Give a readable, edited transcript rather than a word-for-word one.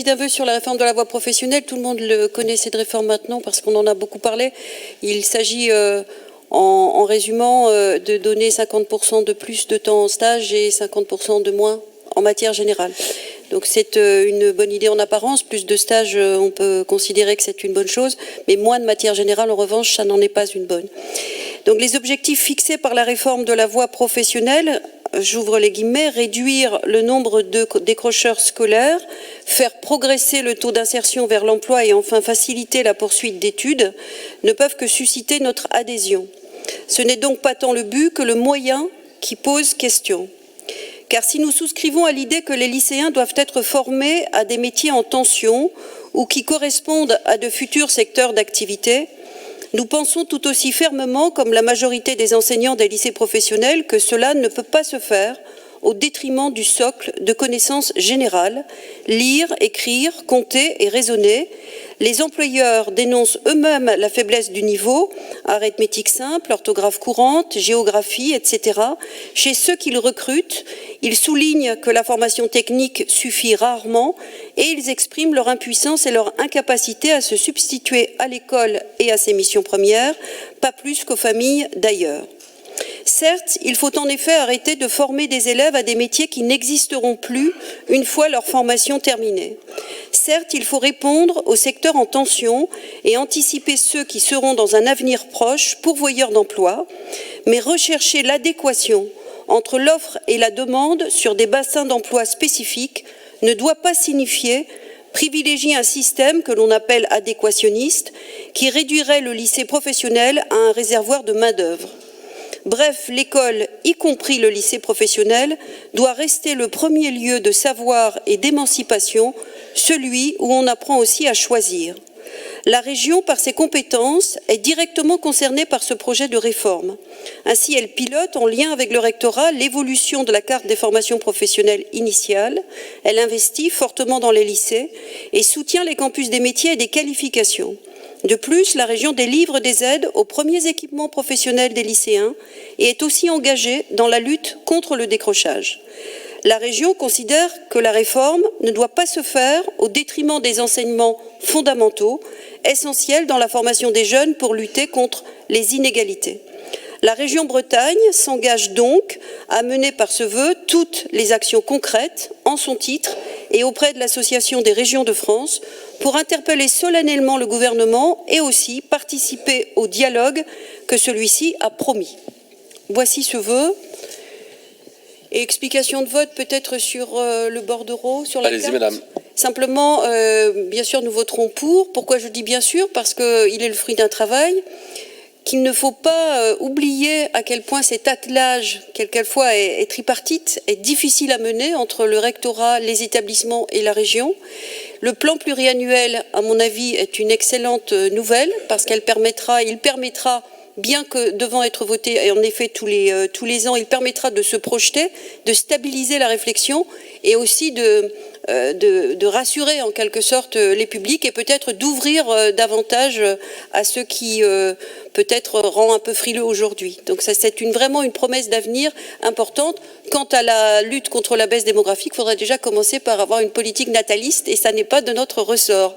D'un vœu sur la réforme de la voie professionnelle, tout le monde connaît cette réforme maintenant parce qu'on en a beaucoup parlé. Il s'agit, en résumant, de donner 50% de plus de temps en stage et 50% de moins en matière générale. Donc c'est une bonne idée en apparence. Plus de stages, on peut considérer que c'est une bonne chose, mais moins de matière générale, en revanche, ça n'en est pas une bonne. Donc les objectifs fixés par la réforme de la voie professionnelle, j'ouvre les guillemets, réduire le nombre de décrocheurs scolaires, faire progresser le taux d'insertion vers l'emploi et enfin faciliter la poursuite d'études, ne peuvent que susciter notre adhésion. Ce n'est donc pas tant le but que le moyen qui pose question. Car si nous souscrivons à l'idée que les lycéens doivent être formés à des métiers en tension ou qui correspondent à de futurs secteurs d'activité, nous pensons tout aussi fermement, comme la majorité des enseignants des lycées professionnels, que cela ne peut pas se faire au détriment du socle de connaissances générales, lire, écrire, compter et raisonner. Les employeurs dénoncent eux-mêmes la faiblesse du niveau, arithmétique simple, orthographe courante, géographie, etc. Chez ceux qu'ils recrutent, ils soulignent que la formation technique suffit rarement et ils expriment leur impuissance et leur incapacité à se substituer à l'école et à ses missions premières, pas plus qu'aux familles d'ailleurs. Certes, il faut en effet arrêter de former des élèves à des métiers qui n'existeront plus une fois leur formation terminée. Certes, il faut répondre aux secteurs en tension et anticiper ceux qui seront dans un avenir proche pourvoyeurs d'emploi, mais rechercher l'adéquation entre l'offre et la demande sur des bassins d'emploi spécifiques ne doit pas signifier privilégier un système que l'on appelle adéquationniste, qui réduirait le lycée professionnel à un réservoir de main-d'œuvre. Bref, l'école, y compris le lycée professionnel, doit rester le premier lieu de savoir et d'émancipation, celui où on apprend aussi à choisir. La région, par ses compétences, est directement concernée par ce projet de réforme. Ainsi, elle pilote, en lien avec le rectorat, l'évolution de la carte des formations professionnelles initiales. Elle investit fortement dans les lycées et soutient les campus des métiers et des qualifications. De plus, la région délivre des aides aux premiers équipements professionnels des lycéens et est aussi engagée dans la lutte contre le décrochage. La région considère que la réforme ne doit pas se faire au détriment des enseignements fondamentaux, essentiels dans la formation des jeunes pour lutter contre les inégalités. La région Bretagne s'engage donc à mener par ce vœu toutes les actions concrètes en son titre et auprès de l'Association des régions de France pour interpeller solennellement le gouvernement et aussi participer au dialogue que celui-ci a promis. Voici ce vœu. Et explication de vote peut-être sur le bordereau, sur la carte. Allez-y, madame. Simplement, bien sûr, nous voterons pour. Pourquoi je dis bien sûr? Parce qu'il est le fruit d'un travail, qu'il ne faut pas oublier à quel point cet attelage, quelquefois est tripartite, est difficile à mener entre le rectorat, les établissements et la région. Le plan pluriannuel, à mon avis, est une excellente nouvelle parce qu'il permettra, bien que devant être voté, et en effet tous les ans, il permettra de se projeter, de stabiliser la réflexion et aussi de rassurer en quelque sorte les publics et peut-être d'ouvrir davantage à ceux qui peut-être rend un peu frileux aujourd'hui. Donc ça, c'est vraiment une promesse d'avenir importante. Quant à la lutte contre la baisse démographique, il faudrait déjà commencer par avoir une politique nataliste et ça n'est pas de notre ressort.